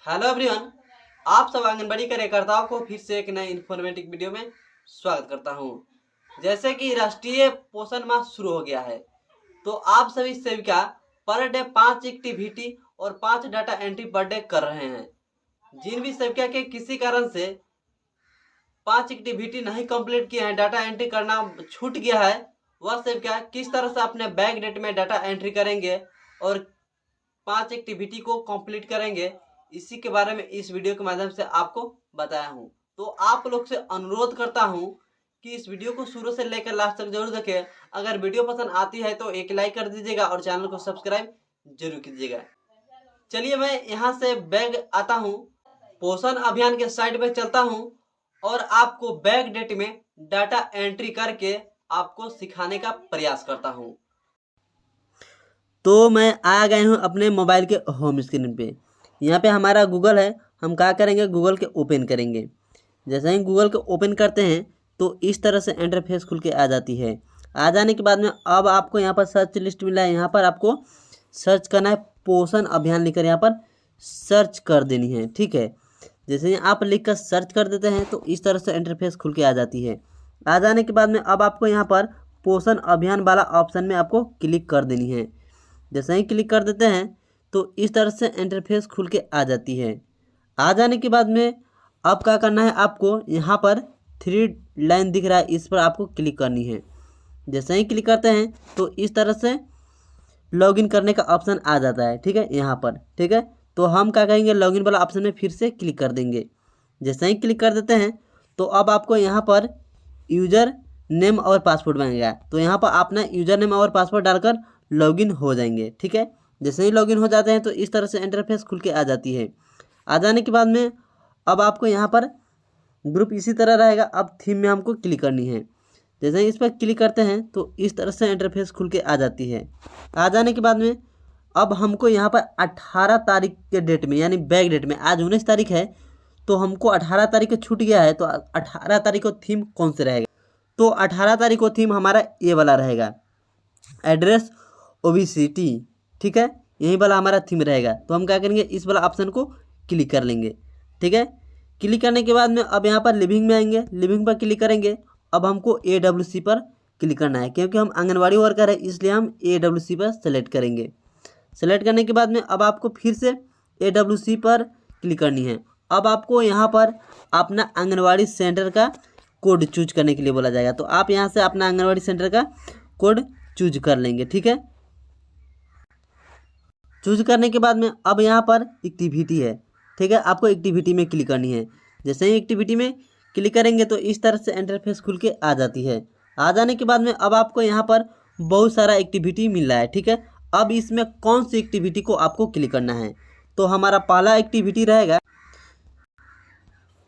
Hello everyone, आप सब आंगनबाड़ी कार्यकर्ताओं को फिर से एक नए इन्फॉर्मेटिव वीडियो में स्वागत करता हूं। जैसे कि राष्ट्रीय पोषण माह शुरू हो गया है, तो आप सभी सेविका पर डे 5 एक्टिविटी और 5 डाटा एंट्री पर डे कर रहे हैं। जिन भी सेविका के किसी कारण से 5 एक्टिविटी नहीं कंप्लीट किए हैं, डाटा एंट्री करना छूट गया है, वह सेविका किस तरह से अपने बैक डेट में डाटा एंट्री करेंगे और 5 एक्टिविटी को कंप्लीट करेंगे, इसी के बारे में इस वीडियो के माध्यम से आपको बताया हूं। तो आप लोग से अनुरोध करता हूं कि इस वीडियो को शुरू से लेकर लास्ट तक जरूर देखें। अगर वीडियो पसंद आती है तो एक लाइक कर दीजिएगा और चैनल को सब्सक्राइब जरूर कीजिएगा। चलिए मैं यहाँ से बैग आता हूँ, पोषण अभियान के साइट पे चलता हूँ और आपको बैक डेट में डाटा एंट्री करके आपको सिखाने का प्रयास करता हूँ। तो मैं आ गए हूँ अपने मोबाइल के होम स्क्रीन पे। यहाँ पे हमारा गूगल है, हम क्या करेंगे, गूगल के ओपन करेंगे। जैसे ही गूगल के ओपन करते हैं तो इस तरह से इंटरफेस खुल के आ जाती है। आ जाने के बाद में अब आपको यहाँ पर सर्च लिस्ट मिला है, यहाँ पर आपको सर्च करना है पोषण अभियान, लिखकर यहाँ पर सर्च कर देनी है। ठीक है, जैसे ही आप लिख कर सर्च कर देते हैं तो इस तरह से इंटरफेस खुल के आ जाती है। आ जाने के बाद में अब आपको यहाँ पर पोषण अभियान वाला ऑप्शन में आपको क्लिक कर देनी है। जैसे ही क्लिक कर देते हैं तो इस तरह से इंटरफेस खुल के आ जाती है। आ जाने के बाद में अब क्या करना है, आपको यहाँ पर 3 लाइन दिख रहा है, इस पर आपको क्लिक करनी है। जैसे ही क्लिक करते हैं तो इस तरह से लॉगिन करने का ऑप्शन आ जाता है। ठीक है, यहाँ पर ठीक है, तो हम क्या करेंगे, लॉगिन वाला ऑप्शन में फिर से क्लिक कर देंगे। जैसे ही क्लिक कर देते हैं तो अब आपको यहाँ पर यूज़र नेम और पासवर्ड मांगेगा, तो यहाँ पर अपना यूज़र नेम और पासवर्ड डालकर लॉगिन हो जाएंगे। ठीक है, जैसे ही लॉगिन हो जाते हैं तो इस तरह से इंटरफेस खुल के आ जाती है। आ जाने के बाद में अब आपको यहाँ पर ग्रुप इसी तरह रहेगा। अब थीम में हमको क्लिक करनी है। जैसे ही इस पर क्लिक करते हैं तो इस तरह से इंटरफेस खुल के आ जाती है। आ जाने के बाद में अब हमको यहाँ पर 18 तारीख के डेट में, यानी बैक डेट में, आज 19 तारीख है तो हमको 18 तारीख को छूट गया है, तो 18 तारीख को थीम कौन से रहेगा, तो 18 तारीख को थीम हमारा ये वाला रहेगा, एड्रेस ओबीसीटी। ठीक है, यही वाला हमारा थीम रहेगा। तो हम क्या करेंगे, इस वाला ऑप्शन को क्लिक कर लेंगे। ठीक है, क्लिक करने के बाद में अब यहाँ पर लिविंग में आएंगे, लिविंग पर क्लिक करेंगे। अब हमको AWC पर क्लिक करना है, क्योंकि हम आंगनवाड़ी वर्कर है इसलिए हम AWC पर सेलेक्ट करेंगे। सेलेक्ट करने के बाद में अब आपको फिर से AWC पर क्लिक करनी है। अब आपको यहाँ पर अपना आंगनवाड़ी सेंटर का कोड चूज करने के लिए बोला जाएगा, तो आप यहाँ से अपना आंगनवाड़ी सेंटर का कोड चूज कर लेंगे। ठीक है, चूज करने के बाद में अब यहाँ पर एक्टिविटी है। ठीक है, आपको एक्टिविटी में क्लिक करनी है। जैसे ही एक्टिविटी में क्लिक करेंगे तो इस तरह से इंटरफेस खुल के आ जाती है। आ जाने के बाद में अब आपको यहाँ पर बहुत सारा एक्टिविटी मिल रहा है। ठीक है, अब इसमें कौन सी एक्टिविटी को आपको क्लिक करना है, तो हमारा पहला एक्टिविटी रहेगा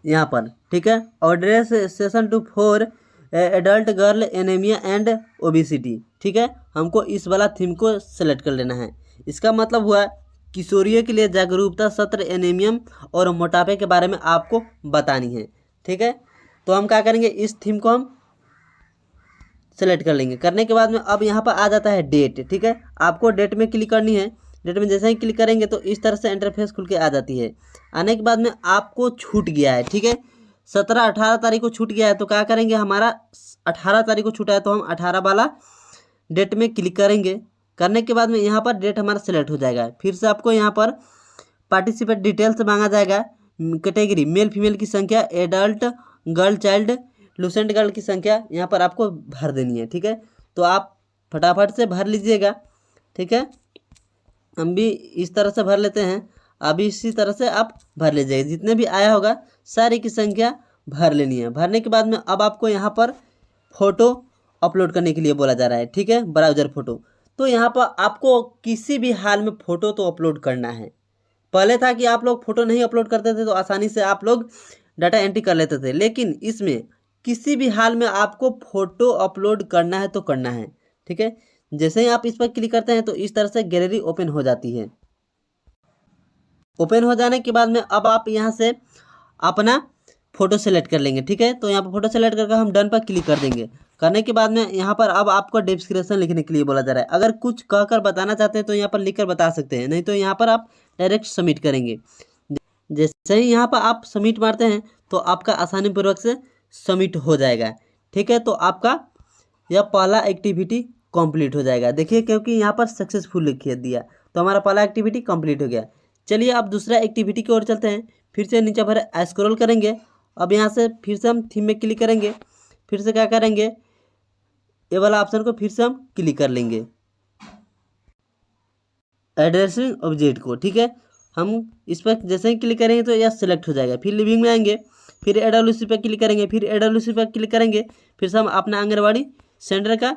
यहाँ पर। ठीक है, addresses session 2 for adult girl anaemia and obesity. ठीक है, हमको इस वाला थीम को सेलेक्ट कर लेना है। इसका मतलब हुआ किशोरियों के लिए जागरूकता सत्र एनीमियम और मोटापे के बारे में आपको बतानी है। ठीक है, तो हम क्या करेंगे, इस थीम को हम सेलेक्ट कर लेंगे। करने के बाद में अब यहाँ पर आ जाता है डेट। ठीक है, आपको डेट में क्लिक करनी है। डेट में जैसे ही क्लिक करेंगे तो इस तरह से इंटरफेस खुल के आ जाती है। आने के बाद में आपको छूट गया है। ठीक है, 17-18 तारीख को छूट गया है, तो क्या करेंगे, हमारा 18 तारीख को छूटा है तो हम 18 वाला डेट में क्लिक करेंगे। करने के बाद में यहाँ पर डेट हमारा सेलेक्ट हो जाएगा। फिर से आपको यहाँ पर पार्टिसिपेट डिटेल्स मांगा जाएगा, कैटेगरी मेल फीमेल की संख्या, adult girl child Lucent girl की संख्या यहाँ पर आपको भर देनी है। ठीक है, तो आप फटाफट से भर लीजिएगा। ठीक है, हम भी इस तरह से भर लेते हैं। अभी इसी तरह से आप भर लीजिएगा, जितने भी आया होगा सारी की संख्या भर लेनी है। भरने के बाद में अब आपको यहाँ पर फ़ोटो अपलोड करने के लिए बोला जा रहा है। ठीक है, ब्राउज़र फ़ोटो, तो यहाँ पर आपको किसी भी हाल में फ़ोटो तो अपलोड करना है। पहले था कि आप लोग फ़ोटो नहीं अपलोड करते थे तो आसानी से आप लोग डाटा एंट्री कर लेते थे, लेकिन इसमें किसी भी हाल में आपको फ़ोटो अपलोड करना है तो करना है। ठीक है, जैसे ही आप इस पर क्लिक करते हैं तो इस तरह से गैलरी ओपन हो जाती है। ओपन हो जाने के बाद में अब आप यहाँ से अपना फ़ोटो सेलेक्ट कर लेंगे। ठीक है, तो यहाँ पर फ़ोटो सेलेक्ट करके हम डन पर क्लिक कर देंगे। करने के बाद में यहाँ पर अब आपको डिस्क्रिप्शन लिखने के लिए बोला जा रहा है। अगर कुछ कहकर बताना चाहते हैं तो यहाँ पर लिखकर बता सकते हैं, नहीं तो यहाँ पर आप डायरेक्ट सबमिट करेंगे। जैसे ही यहाँ पर आप सबमिट मारते हैं तो आपका आसानी पूर्वक से सबमिट हो जाएगा। ठीक है, तो आपका यह पहला एक्टिविटी कंप्लीट हो जाएगा। देखिए, क्योंकि यहाँ पर सक्सेसफुल लिख दिया तो हमारा पहला एक्टिविटी कंप्लीट हो गया। चलिए अब दूसरा एक्टिविटी की ओर चलते हैं। फिर से नीचे पर स्क्रॉल करेंगे। अब यहाँ से फिर से हम थीम में क्लिक करेंगे। फिर से क्या करेंगे, ये वाला ऑप्शन को फिर से हम क्लिक कर लेंगे, एड्रेसिंग ऑब्जेक्ट को। ठीक है, हम इस पर जैसे ही क्लिक करेंगे तो यह सिलेक्ट हो जाएगा। फिर लिविंग में आएंगे, फिर AWC पर क्लिक करेंगे, फिर AWC पर क्लिक करेंगे। फिर से हम अपना आंगनबाड़ी सेंटर का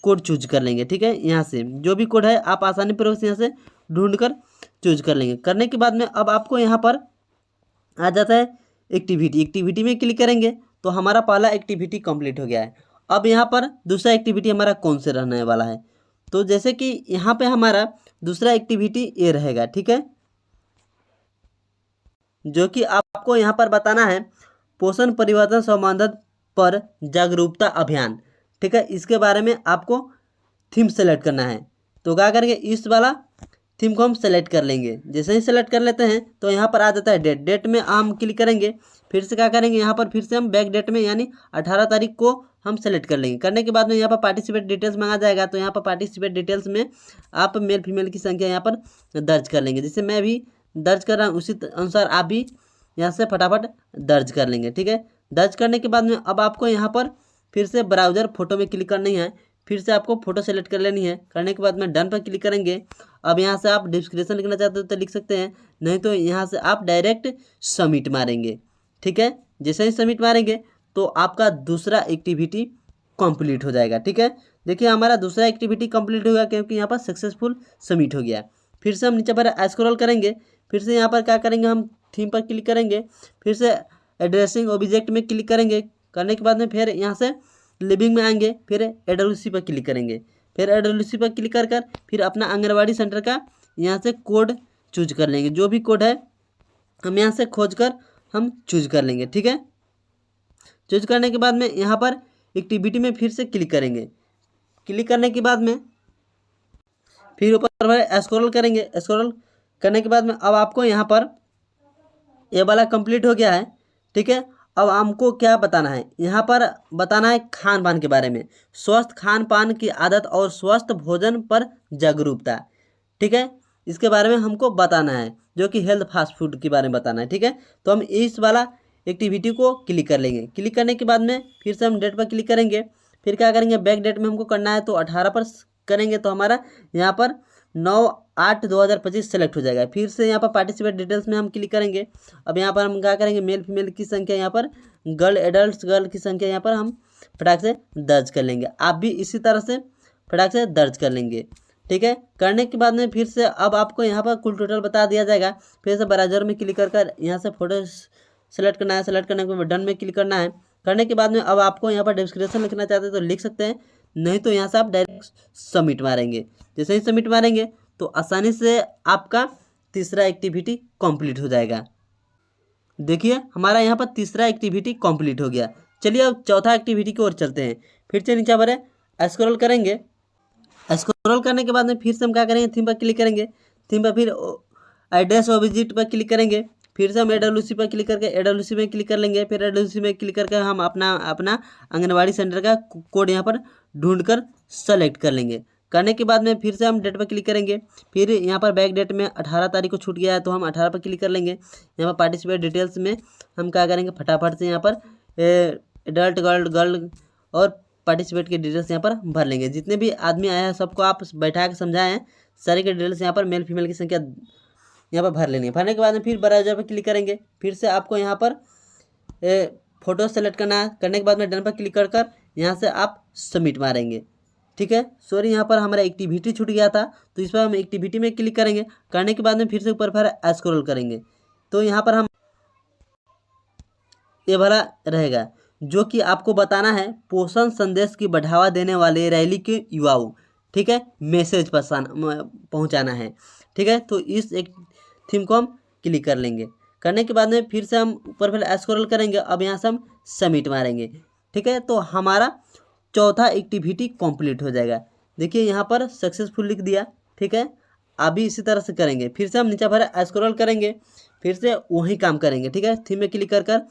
कोड चूज कर लेंगे। ठीक है, यहाँ से जो भी कोड है आप आसानी पूर्वक से यहाँ से ढूंढ कर चूज कर लेंगे। करने के बाद में अब आपको यहाँ पर आ जाता है एक्टिविटी में क्लिक करेंगे तो हमारा पहला एक्टिविटी कंप्लीट हो गया है। अब यहाँ पर दूसरा एक्टिविटी हमारा कौन से रहने वाला है, तो जैसे कि यहाँ पे हमारा दूसरा एक्टिविटी ये रहेगा। ठीक है, जो कि आपको यहाँ पर बताना है पोषण परिवर्तन संबंधित पर जागरूकता अभियान। ठीक है, इसके बारे में आपको थीम सेलेक्ट करना है। तो क्या करेंगे, इस वाला थीम को हम सेलेक्ट कर लेंगे। जैसे ही सेलेक्ट कर लेते हैं तो यहाँ पर आ जाता है डेट में हम क्लिक करेंगे। फिर से क्या करेंगे, यहाँ पर फिर से हम बैक डेट में यानी 18 तारीख को हम सेलेक्ट कर लेंगे। करने के बाद में यहाँ पर पार्टिसिपेट डिटेल्स मांगा जाएगा, तो यहाँ पर पार्टिसिपेट डिटेल्स में आप मेल फीमेल की संख्या यहाँ पर दर्ज कर लेंगे। जैसे मैं भी दर्ज कर रहा हूँ उसी अनुसार आप भी यहाँ से फटाफट दर्ज कर लेंगे। ठीक है, दर्ज करने के बाद में अब आपको यहाँ पर फिर से ब्राउज़र फोटो में क्लिक करनी है। फिर से आपको फोटो सेलेक्ट कर लेनी है। करने के बाद में डन पर क्लिक करेंगे। अब यहाँ से आप डिस्क्रिप्शन लिखना चाहते हो तो लिख सकते हैं, नहीं तो यहाँ से आप डायरेक्ट सबमिट मारेंगे। ठीक है, जैसे ही सबमिट मारेंगे तो आपका दूसरा एक्टिविटी कंप्लीट हो जाएगा। ठीक है, देखिए हमारा दूसरा एक्टिविटी कंप्लीट हो गया क्योंकि यहाँ पर सक्सेसफुल सबमिट हो गया। फिर से हम नीचे पर स्क्रॉल करेंगे। फिर से यहाँ पर क्या करेंगे, हम थीम पर क्लिक करेंगे। फिर से एड्रेसिंग ऑब्जेक्ट में क्लिक करेंगे। करने के बाद में फिर यहाँ से लिविंग में आएंगे, फिर AWC पर क्लिक करेंगे। फिर AWC पर क्लिक कर फिर अपना आंगनबाड़ी सेंटर का यहाँ से कोड चूज कर लेंगे। जो भी कोड है हम यहाँ से खोज कर हम चूज कर लेंगे। ठीक है, चूज करने के बाद में यहाँ पर एक्टिविटी में फिर से क्लिक करेंगे। क्लिक करने के बाद में फिर ऊपर स्क्रॉल करेंगे। स्क्रॉल करने के बाद में अब आपको यहाँ पर ये वाला कंप्लीट हो गया है। ठीक है, अब हमको क्या बताना है, यहाँ पर बताना है खान पान के बारे में, स्वस्थ खान पान की आदत और स्वस्थ भोजन पर जागरूकता। ठीक है, इसके बारे में हमको बताना है, जो कि हेल्थ फास्ट फूड के बारे में बताना है। ठीक है, तो हम इस वाला एक्टिविटी को क्लिक कर लेंगे। क्लिक करने के बाद में फिर से हम डेट पर क्लिक करेंगे। फिर क्या करेंगे, बैक डेट में हमको करना है तो 18 पर करेंगे तो हमारा यहाँ पर 9/8/2025 सेलेक्ट हो जाएगा। फिर से यहाँ पर पार्टिसिपेट डिटेल्स में हम क्लिक करेंगे। अब यहाँ पर हम क्या करेंगे, मेल फीमेल की संख्या यहाँ पर गर्ल की संख्या यहाँ पर हम फटाक से दर्ज कर लेंगे। आप भी इसी तरह से फटाक से दर्ज कर लेंगे। ठीक है, करने के बाद में फिर से अब आपको यहाँ पर कुल टोटल बता दिया जाएगा। फिर से ब्राउज़र में क्लिक कर यहाँ से फोटो सेलेक्ट करना है। सेलेक्ट करने के बाद डन में क्लिक करना है। करने के बाद में अब आपको यहाँ पर डिस्क्रिप्शन लिखना चाहते हैं तो लिख सकते हैं, नहीं तो यहाँ से आप डायरेक्ट सबमिट मारेंगे। जैसे ही सबमिट मारेंगे तो आसानी से आपका तीसरा एक्टिविटी कंप्लीट हो जाएगा। देखिए हमारा यहाँ पर तीसरा एक्टिविटी कंप्लीट हो गया। चलिए अब चौथा एक्टिविटी की ओर चलते हैं। फिर से नीचे पर स्क्रॉल करेंगे। स्क्रॉल करने के बाद में फिर से हम क्या करेंगे, थीम पर क्लिक करेंगे। थीम पर फिर एड्रेस और विजिट पर क्लिक करेंगे। फिर से हम AWC पर क्लिक करके AWC में क्लिक कर लेंगे। फिर AWC में क्लिक करके हम अपना आंगनबाड़ी सेंटर का कोड यहाँ पर ढूंढकर सेलेक्ट कर लेंगे। करने के बाद में फिर से हम डेट पर क्लिक करेंगे। फिर यहाँ पर बैक डेट में 18 तारीख को छूट गया है तो हम 18 पर क्लिक कर लेंगे। यहाँ पर पार्टिसिपेट डिटेल्स में हम क्या करेंगे, फटाफट से यहाँ पर एडल्ट गर्ल और पार्टिसिपेट के डिटेल्स यहाँ पर भर लेंगे। जितने भी आदमी आए हैं सबको आप बैठा के समझाए हैं, सारे के डिटेल्स यहाँ पर मेल फीमेल की संख्या यहाँ पर भर लेनी है। भरने के बाद में फिर ब्राउज़र पर क्लिक करेंगे। फिर से आपको यहाँ पर फ़ोटो सेलेक्ट करना है। करने के बाद में डन पर क्लिक कर यहाँ से आप सबमिट मारेंगे। ठीक है, सॉरी यहाँ पर हमारा एक्टिविटी छूट गया था तो इस पर हम एक्टिविटी में क्लिक करेंगे। करने के बाद में फिर से ऊपर पर स्क्रॉल करेंगे तो यहाँ पर हम ये वाला रहेगा, जो कि आपको बताना है पोषण संदेश की बढ़ावा देने वाले रैली के युवाओं। ठीक है, मैसेज पहुँचाना है। ठीक है, तो इस एक थीम को हम क्लिक कर लेंगे। करने के बाद में फिर से हम ऊपर फिर स्क्रॉल करेंगे। अब यहाँ से हम सबमिट मारेंगे। ठीक है, तो हमारा चौथा एक्टिविटी कंप्लीट हो जाएगा। देखिए यहाँ पर सक्सेसफुल लिख दिया। ठीक है, अभी इसी तरह से करेंगे। फिर से हम नीचे पर स्क्रॉल करेंगे। फिर से वही काम करेंगे। ठीक है, थीम में क्लिक कर कर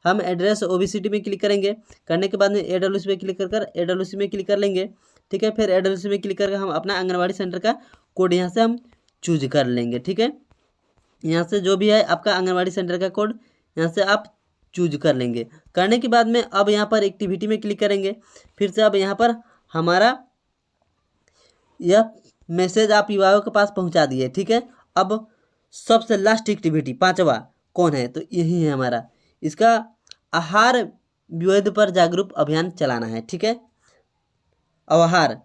हम एड्रेस ओबीसीटी में क्लिक करेंगे। करने के बाद में AWS में क्लिक कर कर AWS में क्लिक कर लेंगे। ठीक है, फिर AWS में क्लिक करके हम अपना आंगनबाड़ी सेंटर का कोड यहाँ से हम चूज कर लेंगे। ठीक है, यहाँ से जो भी है आपका आंगनबाड़ी सेंटर का कोड यहाँ से आप चूज कर लेंगे। करने के बाद में अब यहाँ पर एक्टिविटी में क्लिक करेंगे। फिर से अब यहाँ पर हमारा यह मैसेज आप युवाओं के पास पहुँचा दिए। ठीक है, अब सबसे लास्ट एक्टिविटी 5वां कौन है, तो यही है हमारा, इसका आहार विविध पर जागरूक अभियान चलाना है। ठीक है, आहार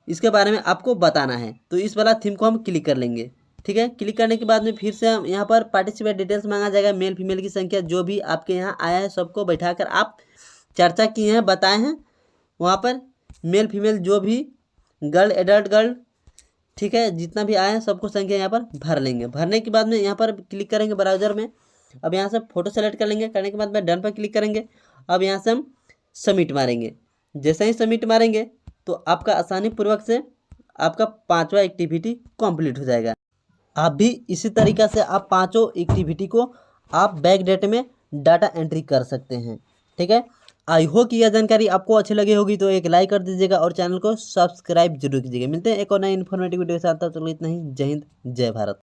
इसके बारे में आपको बताना है, तो इस वाला थीम को हम क्लिक कर लेंगे। ठीक है, क्लिक करने के बाद में फिर से हम यहाँ पर पार्टिसिपेट डिटेल्स मांगा जाएगा। मेल फीमेल की संख्या जो भी आपके यहाँ आया है सबको बैठाकर आप चर्चा किए हैं, बताए हैं वहाँ पर, मेल फीमेल जो भी गर्ल एडल्ट गर्ल, ठीक है, जितना भी आया है सबको संख्या यहाँ पर भर लेंगे। भरने के बाद में यहाँ पर क्लिक करेंगे ब्राउज़र में। अब यहाँ से फ़ोटो सेलेक्ट कर लेंगे। करने के बाद में डन पर क्लिक करेंगे। अब यहाँ से हम सबमिट मारेंगे। जैसे ही सबमिट मारेंगे तो आपका आसानी पूर्वक से आपका 5वां एक्टिविटी कंप्लीट हो जाएगा। आप भी इसी तरीक़ा से आप 5 एक्टिविटी को आप बैक डेट में डाटा एंट्री कर सकते हैं। ठीक है, आई होप कि यह जानकारी आपको अच्छी लगी होगी, तो एक लाइक कर दीजिएगा और चैनल को सब्सक्राइब जरूर कीजिएगा। मिलते हैं एक और नए इन्फॉर्मेटिव वीडियो के साथ, तब तक इतना ही। जय हिंद, जय भारत।